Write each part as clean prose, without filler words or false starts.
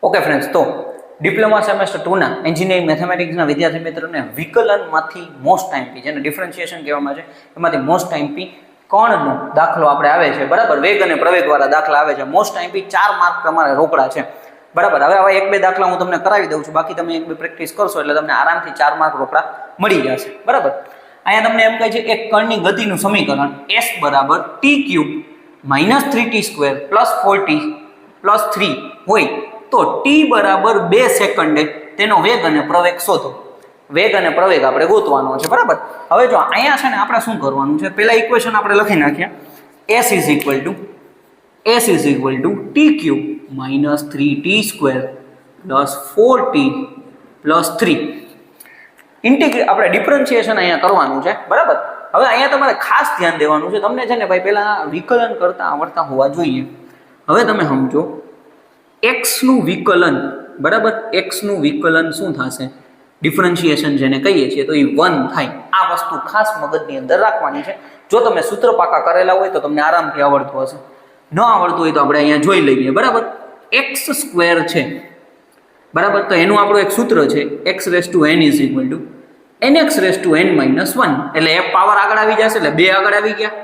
Okay friends, તો diploma semester 2 ના engineering મેથેમેટિક્સના વિદ્યાર્થી મિત્રોને વિકલનમાંથી મોસ્ટ આઈએમપી, જેને ડિફરન્શિએશન કહેવામાં છે, એમાંથી મોસ્ટ આઈએમપી કર્ણનો દાખલો આપણે આવે છે, બરાબર. વેગ અને પ્રવેગવાળા દાખલા આવે છે. મોસ્ટ આઈએમપી 4 માર્ક પ્રમાણે રોકડા છે, બરાબર. હવે આવા 1-2 દાખલા હું તમને કરાવી દઉં છું, બાકી તમે 1-2 પ્રેક્ટિસ કરશો એટલે તમને આરામથી 4 માર્ક રોકડા મળી જશે, બરાબર. અહીંયા તમને એમ કહે છે એક કણની ગતિનું સમીકરણ s બરાબર t³ - 3t² + 4t + 3 હોય તો t બરાબર 2 સેકન્ડે તેનો વેગ અને પ્રવેગ શોધો. વેગ અને પ્રવેગ આપણે ગોતવાનો છે, બરાબર. હવે જો અહીંયા છે ને આપણે શું કરવાનું છે, પહેલા ઇક્વેશન આપણે લખી નાખ્યા. s = t³ - 3t² + 4t + 3 integrate આપણે ડિફરન્શિએશન અહીંયા કરવાનું છે, બરાબર. હવે અહીંયા તમારે ખાસ ધ્યાન દેવાનું છે, તમને છે ને ભાઈ પહેલા વિકલન કરતા આવડતા હોવા જોઈએ. હવે તમે સમજો x નું વિકલન, બરાબર. x નું વિકલન શું થશે, ડિફરન્શિએશન જેને કહીએ છીએ તો એ 1 થાય. આ વસ્તુ ખાસ મગજની અંદર રાખવાની છે. જો તમે સૂત્ર પાકા કરેલા હોય તો તમને આરામથી આવડતું હશે, ન આવડતું હોય તો આપણે અહીંયા જોઈ લઈએ, બરાબર. x² છે, બરાબર. તો એનું આપણું એક સૂત્ર છે xn = nxn - 1, એટલે એક પાવર આગળ આવી જશે એટલે 2 આગળ આવી ગયા.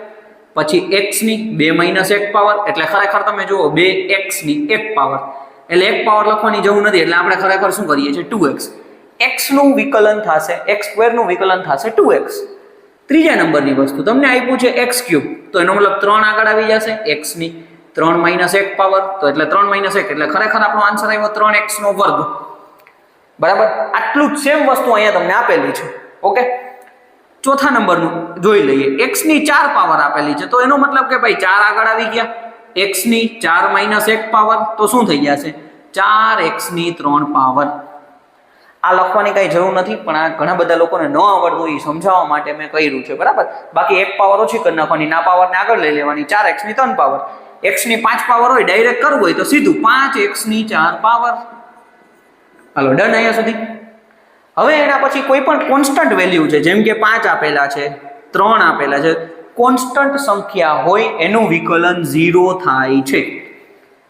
પછી x ની 2 - 1 પાવર, એટલે ખરેખર તમે જુઓ 2x ની 1 પાવર, એટલે 1 પાવર લખવાની જરૂર નથી, એટલે આપણે ખરેખર શું કરીએ છીએ 2x. x નું વિકલન થશે, x² નું વિકલન થશે 2x. ત્રીજા નંબરની વસ્તુ તમને આપ્યું છે x³, તો એનો મતલબ 3 આગળ આવી જશે. x ની 3 - 1 પાવર, તો એટલે 3 - 1, એટલે ખરેખર આપણો આન્સર આવ્યો 3x², બરાબર. આટલું જ સેમ વસ્તુ અહીંયા તમને આપેલી છે, ઓકે. ચોથા નંબરનું જોઈ લઈએ. x ની 4 પાવર આપેલી છે, તો એનો મતલબ કે ભાઈ 4 આગળ આવી ગયા. x ની 4 - 1 પાવર, તો શું થઈ જશે 4x ની 3 પાવર. આ લખવાની કઈ જરૂર નથી, પણ આ ઘણા બધા લોકોને ન આવડતું એ સમજાવવા માટે મેં કર્યું છે, બરાબર. બાકી 1 પાવર ઓછી કરી નાખવાની, ના પાવરને આગળ લઈ લેવાની. 4x ની 3 પાવર, x ની 5 પાવર હોય, ડાયરેક્ટ કરવું હોય તો સીધું 5x ની 4 પાવર. હાલો, ડન અહીંયા સુધી. હવે એના પછી કોઈ પણ કોન્સ્ટન્ટ વેલ્યુ છે, જેમ કે 5 આપેલા છે, 3 આપેલા છે, કોન્સ્ટન્ટ સંખ્યા હોય એનું વિકલન 0 થાય છે,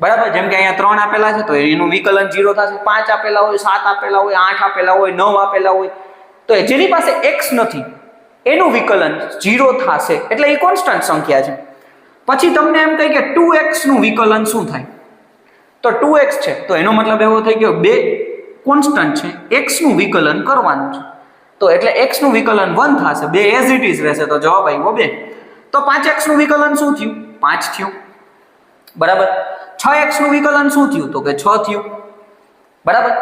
બરાબર. જેમ કે અહીંયા 3 આપેલા છે તો એનું વિકલન 0 થશે. 5 આપેલા હોય, 7 આપેલા હોય, 8 આપેલા હોય, 9 આપેલા હોય, તો જેની પાસે x નથી એનું વિકલન 0 થશે, એટલે એ કોન્સ્ટન્ટ સંખ્યા છે. પછી તમને એમ કહે કે 2x નું વિકલન શું થાય, તો 2x છે તો એનો મતલબ એવો થઈ ગયો 2 કોન્સ્ટન્ટ છે, x નું વિકલન કરવાનું છે, તો એટલે x નું વિકલન 1 થશે, 2 એઝ ઇટ ઇઝ રહેશે, તો જવાબ આવ્યો 2. તો 5x નું વિકલન શું થયું, 5 થયું, બરાબર. 6x નું વિકલન શું થયું, તો કે 6 થયું, બરાબર.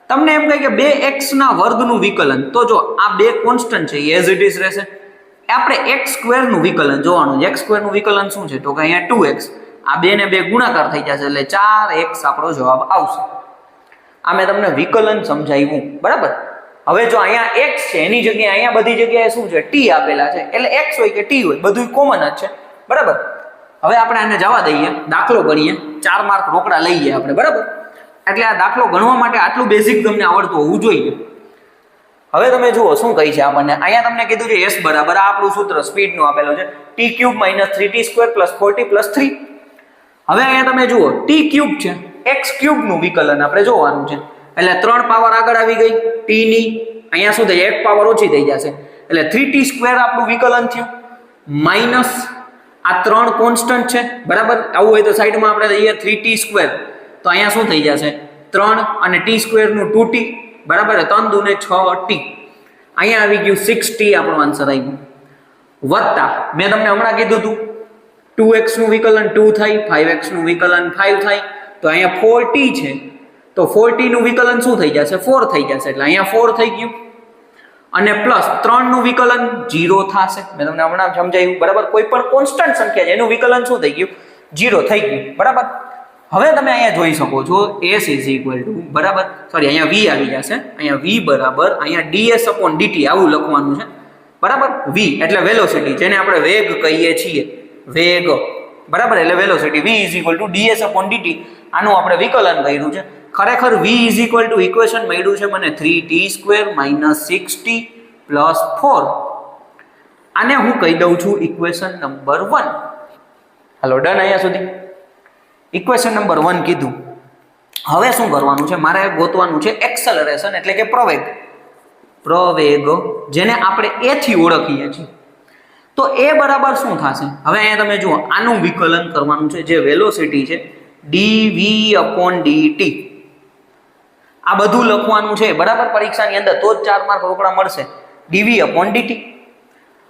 તમને એમ કહે કે 2x ના વર્ગનું વિકલન, તો જો આ 2 કોન્સ્ટન્ટ છે એઝ ઇટ ઇઝ રહેશે. આપણે x² નું વિકલન જોવાનું છે. x² નું વિકલન શું છે, તો કે અહીંયા 2x, આ 2 ને 2 ગુણાકાર થઈ જશે એટલે 4x આપણો જવાબ આવશે. આ મેં તમને વિકલન સમજાવ્યું, બરાબર. હવે જો અહીંયા x છે એની જગ્યાએ અહીંયા બધી જગ્યાએ શું છે, t આપેલા છે, એટલે x હોય કે t હોય બધું કોમન જ છે, બરાબર. હવે આપણે આને જવા દઈએ, દાખલો ગણીએ, 4 માર્ક રોકડા લઈએ આપણે, બરાબર. એટલે આ દાખલો ગણવા માટે આટલું બેઝિક તમને આવડતું હોવું જોઈએ. હવે તમે જુઓ શું કહી છે આપણને. અહીંયા તમને કીધું છે s બરાબર આ આપણું સૂત્ર સ્પીડનું આપેલું છે t³ - 3t² + 4t + 3. હવે અહીંયા તમે જુઓ t³ છે, x³ નું વિકલન આપણે જોવાનું છે, એટલે 3 પાવર આગળ આવી ગઈ t ની, અહીંયા શું થઈ 1 પાવર ઓછી થઈ જશે, એટલે 3t² આપણું વિકલન થયું, માઈનસ આ 3 કોન્સ્ટન્ટ છે, બરાબર. આવું હોય તો સાઈડમાં આપણે લઈએ 3t², તો અહીંયા શું થઈ જશે 3 અને t² નું 2t, બરાબર. 3 દુ ને 6t, અહીંયા આવી ગયું 6t આપણો આન્સર આવી ગયો. વત્તા મેં તમને હમણાં કીધું હતું 2x નું વિકલન 2 થાય, 5x નું વિકલન 5 થાય, તો અહીંયા 4t છે, તો 4t નું વિકલન શું થઈ જશે 4 થઈ જશે, એટલે અહીંયા 4 થઈ ગયું. અને પ્લસ 3 નું વિકલન 0 થશે, મેં તમને હમણાં સમજાવ્યું, બરાબર. કોઈ પણ કોન્સ્ટન્ટ સંખ્યા છે એનું વિકલન શું થઈ ગયું 0 થઈ ગયું, બરાબર. હવે તમે અહીંયા જોઈ શકો છો s = બરાબર, સોરી અહીંયા v આવી જશે, અહીંયા v બરાબર અહીંયા ds/dt આવું લખવાનું છે, બરાબર. v એટલે વેલોસિટી, જેને આપણે વેગ કહીએ છીએ, વેગ, બરાબર. એટલે વેલોસિટી v = ds/dt, આનું આપણે વિકલન કર્યું છે. ખરેખર v = ઇક્વેશન મળ્યું છે મને 3t² - 6t + 4. આને હું કહી દઉં છું ઇક્વેશન નંબર 1. હાલો, ડન અહીંયા સુધી. ઇક્વેશન નંબર 1 કીધું. હવે શું કરવાનું છે, મારે ગોતવાનું છે એક્સેલરેશન એટલે કે પ્રવેગ, જેને આપણે એ થી ઓળખીએ છીએ. તો એ બરાબર શું થશે? હવે અહીંયા તમે જુઓ, આનું વિકલન કરવાનું છે, જે વેલોસિટી છે dv/dt. આ બધું લખવાનું છે બરાબર પરીક્ષાની અંદર, તો જ 4 માર્ક રોકડા મળશે. dv/dt.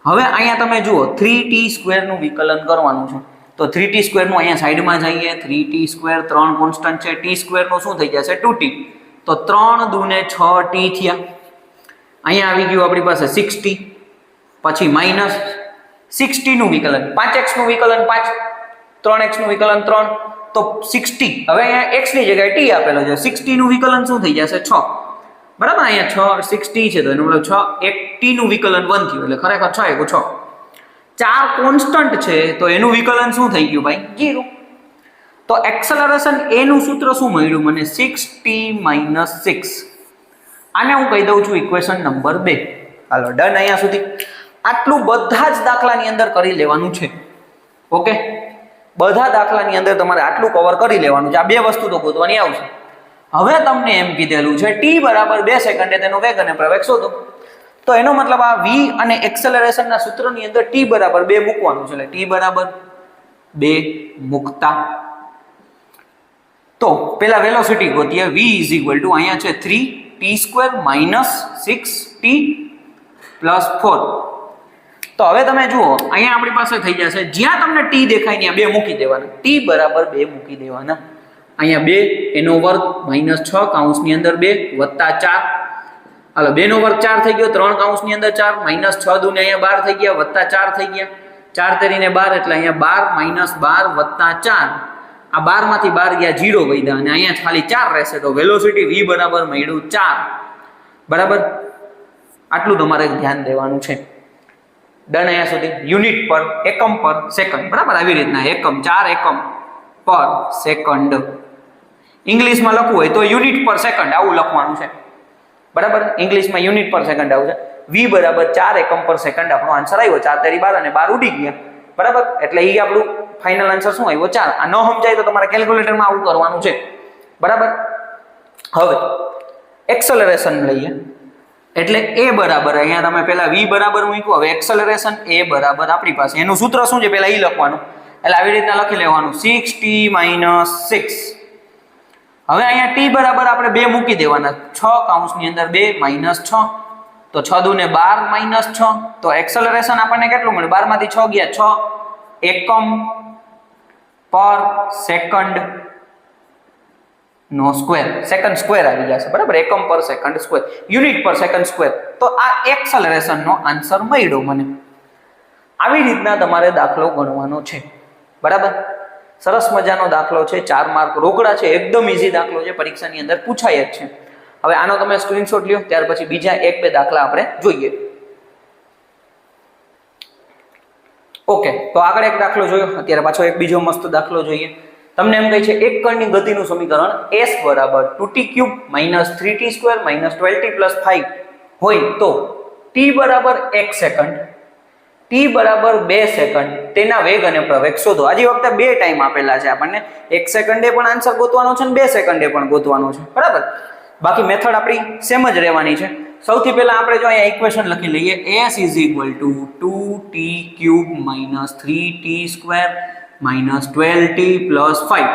હવે અહીંયા તમે જુઓ 3t² નું વિકલન કરવાનું છે. તો 3t² નું અહીંયા સાઈડમાં જઈએ, 3t², 3 કોન્સ્ટન્ટ છે, t² નું શું થઈ જશે 2t. તો 3 દુને 6t થયા. અહીંયા આવી ગયું આપણી પાસે 6t, પછી માઇનસ 6t નું વિકલન, 5x નું વિકલન 5, 3x નું વિકલન 3, તો 6t. હવે અહીંયા x ની જગ્યાએ t આપેલો છે, 6t નું વિકલન શું થઈ જશે 6. બરાબર, અહીંયા 6t છે તો એનો મતલબ 6, એક t નું વિકલન 1 થયું, એટલે ખરેખર 6 × 6. 4 કોન્સ્ટન્ટ છે તો એનું વિકલન શું થઈ ગયું ભાઈ 0. તો એક્સેલરેશન a નું સૂત્ર શું મળ્યું મને 6t - 6. આને હું કહી દઉં છું ઇક્વેશન નંબર 2. હાલો ડન. અહીંયા સુધી આટલું બધા જ દાખલાની અંદર કરી લેવાનું છે. ઓકે, બધા દાખલાની અંદર તમારે આટલું કવર કરી લેવાનું છે. આ બે વસ્તુ તો ગોતવાની આવશે. હવે તમને એમ કીધેલું છે t = 2 સેકન્ડે તેનો વેગ અને પ્રવેગ શોધો. તો એનો મતલબ આ v અને એક્સેલરેશનના સૂત્રની અંદર t = 2 મૂકવાનું છે. એટલે t = 2 મૂકતા તો પેલા વેલોસિટી ગોતીએ. v = અહીંયા છે 3t² - 6t + 4. તો હવે તમે જુઓ, અહીંયા આપણી પાસે થઈ જશે, જ્યાં તમને t દેખાય ત્યાં 2 મૂકી દેવાના. t = 2 મૂકી દેવાના. અહીંયા 2 એનો વર્ગ -6 કૌંસની અંદર 2 વત્તા 4. હાલો 2 નો વર્ગ 4 થઈ ગયો, 3 કૌંસની અંદર 4, -6 દુને અહીંયા 12 થઈ ગયા, વત્તા 4 થઈ ગયા, 4 તેરીને 12, એટલે અહીંયા 12 - 12 વત્તા 4. આ 12 માંથી 12 ગયા 0 વધ્યા, અને અહીંયા ખાલી 4 રહેશે. તો વેલોસિટી v બરાબર મળ્યું 4. બરાબર, આટલું તમારે ધ્યાન દેવાનું છે. ડન. અહીંયા સુધી યુનિટ પર, એકમ પર સેકન્ડ. બરાબર, આવી રીતના એકમ, 4 એકમ પર સેકન્ડ. ઇંગ્લિશમાં લખવું હોય તો યુનિટ પર સેકન્ડ આવું લખવાનું છે. બરાબર, ઇંગ્લિશમાં યુનિટ પર સેકન્ડ આવશે. v = 4 એકમ પર સેકન્ડ આપણો આન્સર આવ્યો. 4 તેરી 12 અને 12 ઉડી ગયા. બરાબર, એટલે એ આપણું ફાઇનલ આન્સર શું આવ્યો 4. આ ન સમજાય તો તમારે કેલ્ક્યુલેટરમાં આવું કરવાનું છે. બરાબર, હવે એક્સેલરેશન લઈએ. એટલે a બરાબર, અહીંયા તમે પહેલા v બરાબર મૂક્યું, હવે એક્સેલરેશન a બરાબર આપણી પાસે એનું સૂત્ર શું છે પહેલા એ લખવાનું. એટલે આવી રીતના લખી લેવાનું 6t - 6. હવે અહીંયા t બરાબર આપણે 2 મૂકી દેવાના, 6 કૌંસની અંદર 2 -6, તો 6 દુને 12 - 6. તો એક્સેલરેશન આપણને કેટલું મળ્યું? 12 માંથી 6 ગયા 6 એકમ પર સેકન્ડ નો સ્ક્વેર, સેકન્ડ સ્ક્વેર આવી જશે. બરાબર, એકમ પર સેકન્ડ સ્ક્વેર, યુનિટ પર સેકન્ડ સ્ક્વેર. તો આ એક્સેલરેશન નો આન્સર મળ્યો મને. આવી રીતના તમારે દાખલો ગણવાનો છે. બરાબર, સરસ મજાનો દાખલો છે, 4 માર્ક રોકડા છે, એકદમ ઈઝી દાખલો છે, પરીક્ષાની અંદર પૂછાય જ છે. હવે આનો તમે સ્ક્રીનશોટ લ્યો, ત્યાર પછી બીજા 1-2 દાખલા આપણે જોઈએ. ઓકે, તો આગળ એક દાખલો જોયો, અત્યારે પાછો એક બીજો મસ્ત દાખલો જોઈએ. તમને એમ કહે છે એક કણની ગતિનું સમીકરણ s = 2t³ - 3t² - 12t + 5 હોય તો t = 1 સેકન્ડ, t = 2 સેકન્ડ તેના વેગ અને પ્રવેગ શોધો. આજે વખતે 2 ટાઈમ આપેલા છે આપણને, 1 સેકન્ડે પણ આન્સર ગોતવાનો છે અને 2 સેકન્ડે પણ ગોતવાનો છે. બરાબર, બાકી મેથડ આપણી સેમ જ રહેવાની છે. સૌથી પહેલા આપણે જો અહીંયા ઇક્વેશન લખી લઈએ, s = 2t³ - 3t² - 12t + 5.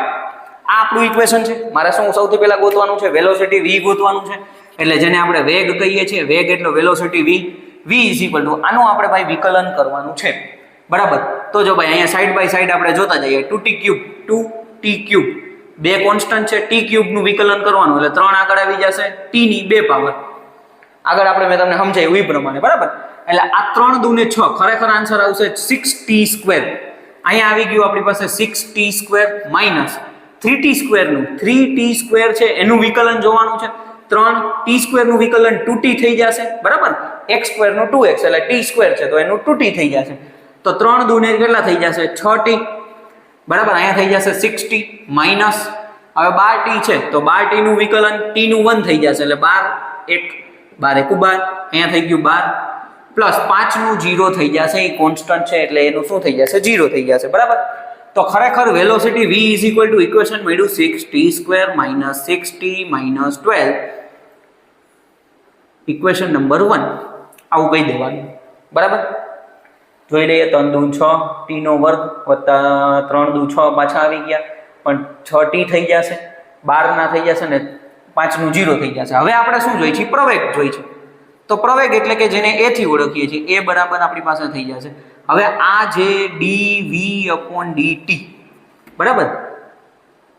આ આપણું ઇક્વેશન છે. મારે શું સૌથી પહેલા ગોતવાનું છે? વેલોસિટી v ગોતવાનું છે. એટલે જેને આપણે વેગ કહીએ છીએ, વેગ એટલે વેલોસિટી v. v = આનું આપણે ભાઈ વિકલન કરવાનું છે. બરાબર, તો જો ભાઈ અહીંયા સાઈડ બાય સાઈડ આપણે જોતા જઈએ. 2t³ 2 કોન્સ્ટન્ટ છે, t³ નું વિકલન કરવાનું, એટલે 3 આગળ આવી જશે, t ની 2 પાવર. આગળ આપણે મેં તમને સમજાવ્યું એ પ્રમાણે. બરાબર, એટલે આ 3 દુને 6, ખરેખર આન્સર આવશે 6t². અહીંયા આવી ગયું આપણી પાસે 6t² - 3t² નું, 3t² છે એનું વિકલન જોવાનું છે. 3t² નું વિકલન 2t થઈ જશે. બરાબર, x² નું 2x, એટલે t² છે તો એનું 2t થઈ જશે. તો 3 દુને કેટલા થઈ જશે 6t. બરાબર, અહીંયા થઈ જશે 6t માઇનસ, હવે 12t છે તો 12t નું વિકલન t નું 1 થઈ જશે, એટલે 12 1 12 1 12, અહીંયા થઈ ગયું 12 પ્લસ 5 નું 0 થઈ જશે. એ કોન્સ્ટન્ટ છે એટલે એનું શું થઈ જશે 0 થઈ જશે. બરાબર, તો ખરેખર velocity v is equal to equation મળ્યું 6t² - 6t - 12 ઇક્વેશન નંબર 1 આવું કહી દેવાનું બરાબર. જોઈ લઈએ 3 દુ 6 t નો વર્ગ વત્તા 3 દુ 6 પાછા આવી ગયા પણ 6t થઈ જશે 12 ના થઈ જશે ને 5 નું 0 થઈ જશે. હવે આપણે શું જોઈએ છે? પ્રવેગ જોઈએ છે. તો પ્રવેગ એટલે કે જેને a થી ઓળખીએ છીએ એ બરાબર આપણી પાસે થઈ જશે. હવે આ જે dv/dt બરાબર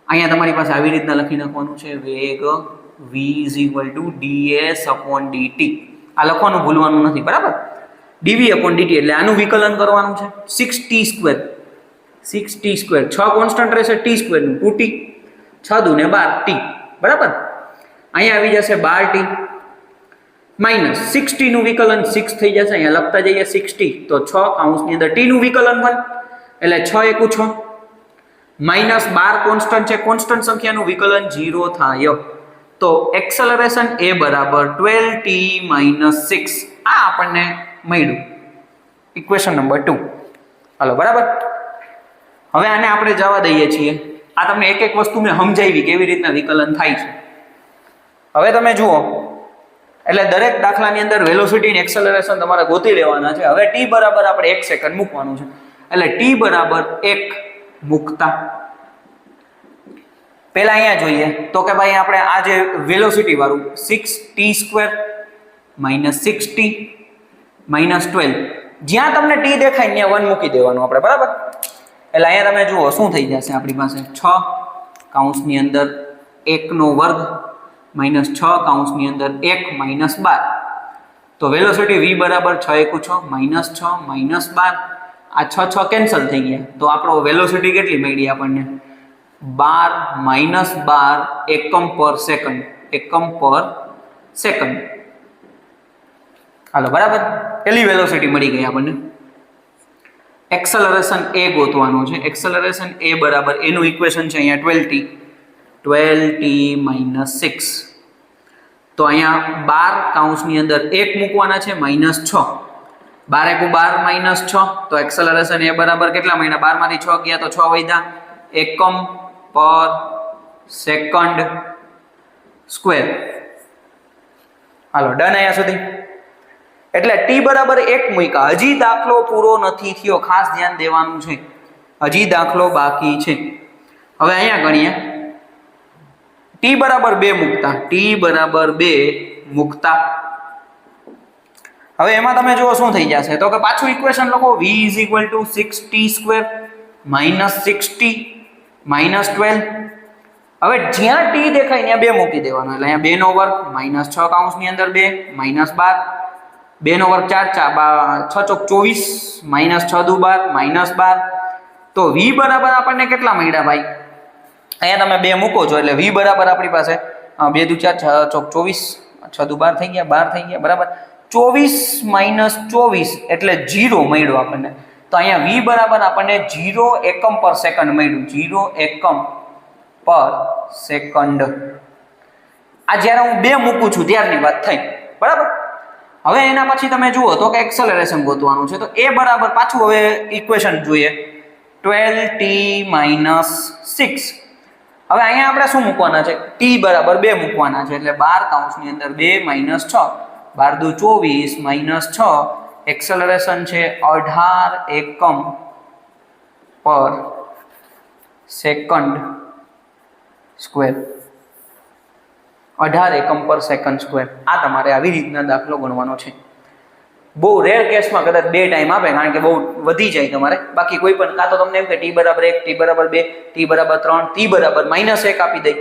અહીંયા તમારી પાસે આવી રીતના લખી નાખવાનું છે વેગ v ds/dt. આ લખવાનું ભૂલવાનું નથી બરાબર. dv/dt એટલે આનું વિકલન કરવાનું છે 6t². 6 કોન્સ્ટન્ટ રહેશે t² નું 2t 6 દુ ને 12 t બરાબર. અહીંયા આવી જશે 12t માઇનસ 6t નું વિકલન 6 થઈ જશે. અહીંયા લખતા જઈએ 6t તો 6 કૌંસની અંદર t નું વિકલન 1 એટલે 6 * 1 = 6 માઇનસ 12 કોન્સ્ટન્ટ છે કોન્સ્ટન્ટ સંખ્યાનું વિકલન 0 થાય. તો એક્સેલરેશન a બરાબર 12t - 6 આ આપણને મળ્યું ઇક્વેશન નંબર 2. હાલો બરાબર. હવે આને આપણે જવા દઈએ છીએ. આ તમને એક એક વસ્તુ મેં સમજાવી કેવી રીતના વિકલન થાય છે. હવે તમે જુઓ એટલે દરેક દાખલાની અંદર વેલોસિટી અને એક્સેલરેશન તમારે ગોતી લેવાના છે. હવે t બરાબર આપણે 1 સેકન્ડ મૂકવાનું છે એટલે t બરાબર 1 મૂકતા પહેલા અહીંયા જોઈએ તો કે ભાઈ આપણે આ જે વેલોસિટી વાળું 6t² - 6t - 12 જ્યાં તમને t દેખાય ત્યાં 1 મૂકી દેવાનું આપણે બરાબર. એટલે અહીંયા તમે જુઓ શું થઈ જશે આપણી પાસે 6 કૌંસની અંદર 1 નો વર્ગ -6 કૌંસની અંદર 1 - 12 તો વેલોસિટી v બરાબર 6 * 1 = 6 - 12 આ 6 કેન્સલ થઈ ગયા તો આપણો વેલોસિટી કેટલી મળી આપણને 12 - 12 એકમ પર સેકન્ડ. હાલો બરાબર. પેલી વેલોસિટી મળી ગઈ આપણને. એક્સેલરેશન a ગોતવાનું છે. એક્સેલરેશન a બરાબર એનું ઇક્વેશન છે અહીંયા 12t - 6 તો અહીંયા 12 કૌંસની અંદર 1 મૂકવાના છે -6 12 * 1 = -6 તો એક્સેલરેશન a બરાબર કેટલા મહિના 12 માંથી 6 ગયા તો 6 વધ્યા એકમ પર સેકન્ડ સ્ક્વેર. હાલો ડન અહીંયા સુધી. એટલે t બરાબર 1 મૂક્યા. હજી દાખલો પૂરો નથી થયો ખાસ ધ્યાન દેવાનું છે. હજી દાખલો બાકી છે. હવે અહીંયા ગણીએ t બરાબર 2 મૂકતા હવે એમાં તમે જુઓ શું થઈ જશે તો કે પાછું ઇક્વેશન લખો v = 6t² - 6t - 12 હવે જ્યાં t દેખાય ત્યાં 2 મૂકી દેવાનો એટલે અહીંયા 2 નો વર્ગ -6 કૌંસની અંદર 2 -12 2 નો વર્ગ 4 6 * 24 -6 દુ 12 -12 તો v બરાબર આપણને કેટલા મળ્યા ભાઈ અહીંયા તમે 2 મૂકો છો એટલે v બરાબર આપણી પાસે 2 દુ 4 6 * 24 6 દુ 12 થઈ ગયા 12 થઈ ગયા બરાબર 24 - 24 એટલે 0 મળ્યો આપણને. તો અહીંયા v બરાબર આપણને 0 એકમ પર સેકન્ડ મળ્યું 0 એકમ પર સેકન્ડ. આ જ્યારે હું 2 મૂકું છું ત્યારની વાત થઈ બરાબર. હવે એના પછી તમે જુઓ તો કે એક્સેલરેશન ગોતવાનું છે તો a બરાબર પાછું હવે ઇક્વેશન જોઈએ 12t - 6 હવે અહીંયા આપણે શું મૂકવાના છે t બરાબર 2 મૂકવાના છે એટલે 12 કૌંસની અંદર 2 - 6 12 દુ 24 - 6 એક્સેલરેશન છે 18 એકમ પર સેકન્ડ સ્ક્વેર 18 એકમ પર સેકન્ડ સ્ક્વેર. આ તમારે આવી રીતના દાખલો ગણવાનો છે. બહુ રેર કેસમાં કદાચ 2 ટાઈમ આપે કારણ કે બહુ વધી જાય તમારે. બાકી કોઈ પણ કાં તો તમને એમ કે t બરાબર 1 t બરાબર 2 t બરાબર 3 t બરાબર -1 આપી દે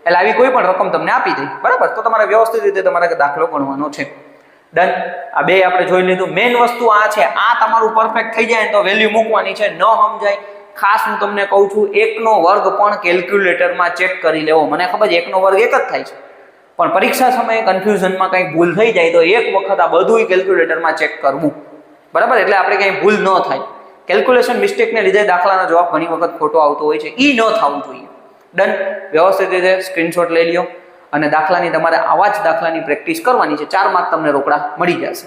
એટલે આવી કોઈ પણ રકમ તમને આપી દે બરાબર. તો તમારે વ્યવસ્થિત રીતે તમારે દાખલો ગણવાનો છે. ડન. આ 2 આપણે જોઈ લીધું. મેઇન વસ્તુ આ છે. આ તમારું પરફેક્ટ થઈ જાય તો વેલ્યુ મૂકવાની છે. ન સમજાય ખાસ હું તમને કહું છું 1 નો વર્ગ પણ કેલ્ક્યુલેટરમાં ચેક કરી લેવો. મને ખબર છે 1 નો વર્ગ 1 જ થાય છે પણ પરીક્ષા સમયે કન્ફ્યુઝનમાં કંઈ ભૂલ થઈ જાય તો એક વખત આ બધું કેલ્ક્યુલેટરમાં ચેક કરવું બરાબર. એટલે આપણે કંઈ ભૂલ ન થાય. કેલ્ક્યુલેશન મિસ્ટેકને લીધે દાખલાનો જવાબ ઘણી વખત ખોટો આવતો હોય છે. એ ન થવું જોઈએ. ડન. વ્યવસ્થિત રીતે સ્ક્રીનશોટ લઈ લ્યો અને દાખલાની તમારે આવા જ દાખલાની પ્રેક્ટિસ કરવાની છે. 4 માર્ક તમને રોકડા મળી જશે.